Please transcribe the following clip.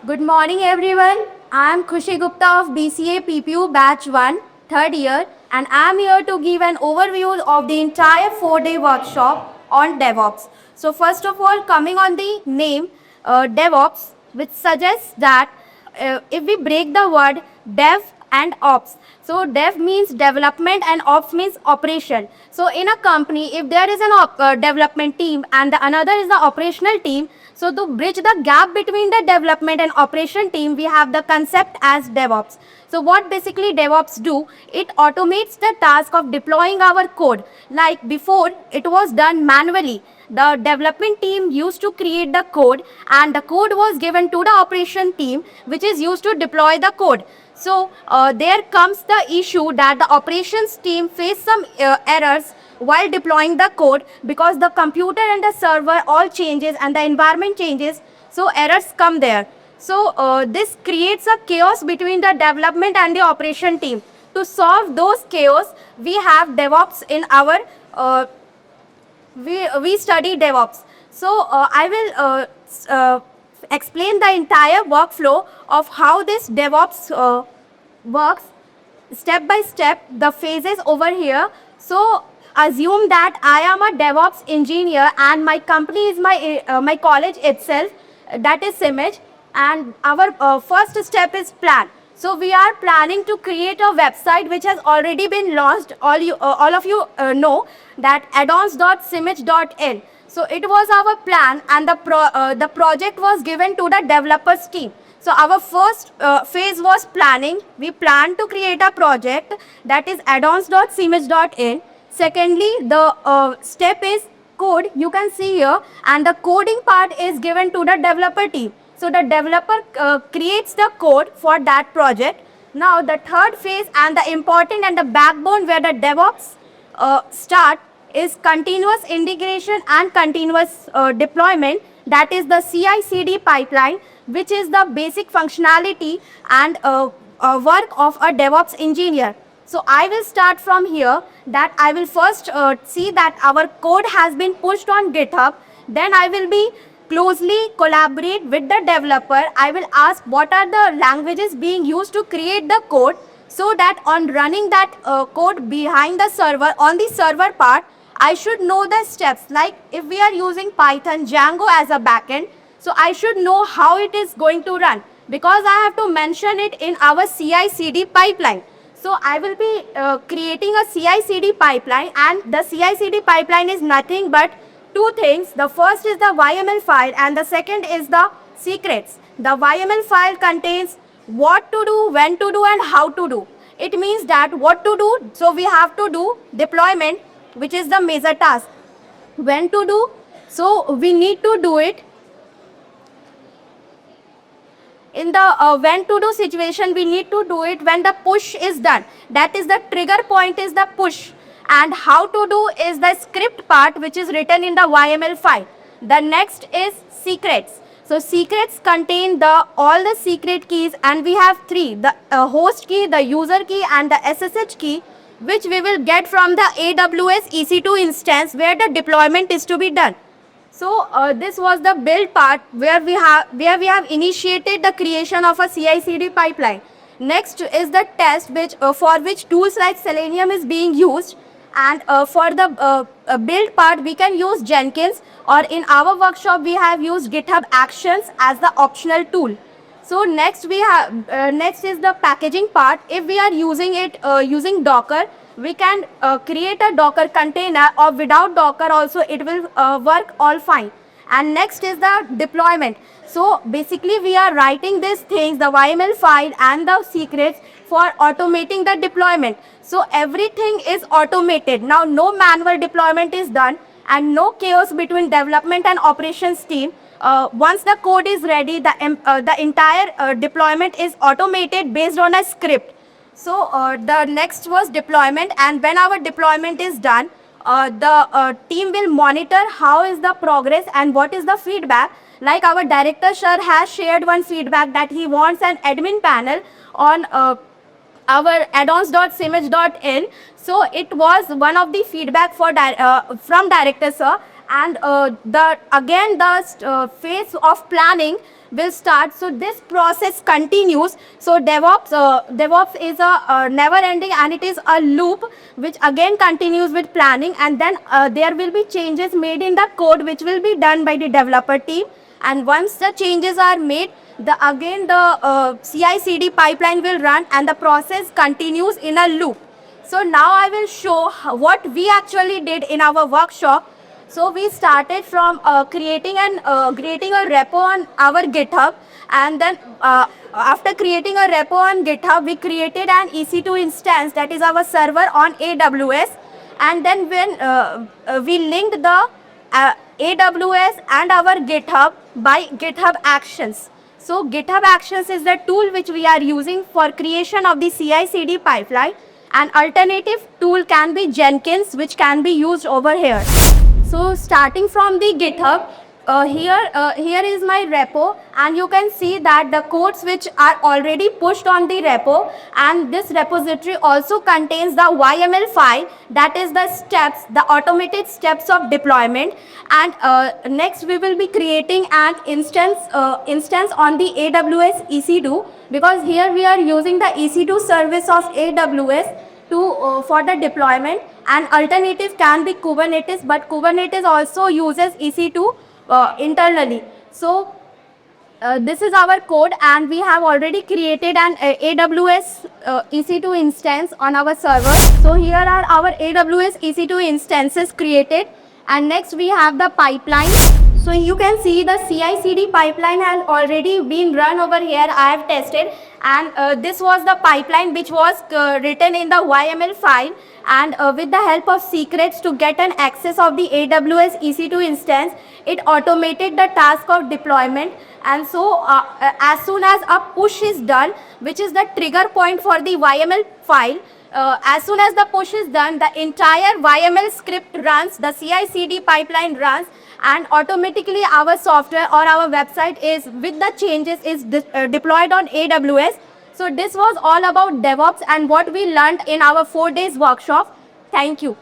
Good morning, everyone. I am Khushi Gupta of BCA PPU Batch 1, third year, and I am here to give an overview of the entire 4-day workshop on DevOps. So, first of all, coming on the name DevOps, which suggests that if we break the word dev and ops, so dev means development and ops means operation. So in a company, if there is an development team and the another is the operational team, so to bridge the gap between the development and operation team, we have the concept as DevOps. So what basically DevOps do, it automates the task of deploying our code. Like before, it was done manually. The development team used to create the code and the code was given to the operation team, which is used to deploy the code. So there comes the issue that the operations team face some errors while deploying the code because the computer and the server all changes and the environment changes, so errors come there. So this creates a chaos between the development and the operation team. To solve those chaos, we have DevOps in our we study DevOps. So I will explain the entire workflow of how this DevOps works step by step, the phases over here. So assume that I am a DevOps engineer and my company is my college itself, that is Simage, and our first step is plan. So we are planning to create a website which has already been launched. All of you know that addons.simage.in. So it was our plan, and the project was given to the developers team. So our first phase was planning. We planned to create a project, that is addons.simage.in. Secondly, the step is code. You can see here, and the coding part is given to the developer team. So the developer creates the code for that project. Now the third phase and the important and the backbone where the DevOps start is continuous integration and continuous deployment. That is the CI/CD pipeline, which is the basic functionality and work of a DevOps engineer. So I will start from here, that I will first see that our code has been pushed on GitHub. Then I will be closely collaborate with the developer. I will ask what are the languages being used to create the code, so that on running that code behind the server, on the server part, I should know the steps. Like if we are using Python, Django as a backend, so I should know how it is going to run, because I have to mention it in our CI/CD pipeline. So I will be creating a CI/CD pipeline, and the CI/CD pipeline is nothing but two things. The first is the YML file and the second is the secrets. The YML file contains what to do, when to do, and how to do. It means that what to do, so we have to do deployment, which is the major task. When to do, so we need to do it in the when to do situation. We need to do it when the push is done. That is the trigger point is the push, and how to do is the script part, which is written in the YML file. The next is secrets. So secrets contain the all the secret keys, and we have three: the host key, the user key, and the SSH key, which we will get from the AWS EC2 instance where the deployment is to be done. So this was the build part where we have initiated the creation of a CI/CD pipeline. Next is the test, which for which tools like Selenium is being used, and for the build part we can use Jenkins, or in our workshop we have used GitHub Actions as the optional tool. So next we have next is the packaging part. If we are using it using Docker, we can create a Docker container, or without Docker also it will work all fine. And next is the deployment. So basically we are writing these things, the YML file and the secrets, for automating the deployment. So everything is automated. Now no manual deployment is done, and no chaos between development and operations team. Once the code is ready, the entire deployment is automated based on a script. So the next was deployment, and when our deployment is done, the team will monitor how is the progress and what is the feedback. Like our director sir has shared one feedback that he wants an admin panel on our addons.simage.in. So it was one of the feedback for from director sir. And the phase of planning, will start. So this process continues. So DevOps is a never ending, and it is a loop which again continues with planning, and then there will be changes made in the code which will be done by the developer team. And once the changes are made, the CI/CD pipeline will run, and the process continues in a loop. So now I will show what we actually did in our workshop. So we started from creating a repo on our GitHub, and then after creating a repo on GitHub, we created an EC2 instance, that is our server on AWS, and then when we linked the AWS and our GitHub by GitHub Actions. So GitHub Actions is the tool which we are using for creation of the CI/CD pipeline. An alternative tool can be Jenkins, which can be used over here. So starting from the GitHub, here is my repo, and you can see that the codes which are already pushed on the repo, and this repository also contains the YML file, that is the steps, the automated steps of deployment. And next we will be creating an instance on the AWS EC2, because here we are using the EC2 service of AWS for the deployment. An alternative can be Kubernetes, but Kubernetes also uses EC2 internally. So this is our code, and we have already created an AWS EC2 instance on our server. So here are our AWS EC2 instances created, and next we have the pipeline. So you can see the CI/CD pipeline has already been run over here. I have tested, and this was the pipeline which was written in the YML file, and with the help of secrets to get an access of the AWS EC2 instance, it automated the task of deployment. And so as soon as a push is done, which is the trigger point for the YML file, as soon as the push is done, the entire YML script runs, the CI/CD pipeline runs, and automatically our software or our website is, with the changes, is deployed on AWS. So this was all about DevOps and what we learned in our 4 days workshop. Thank you.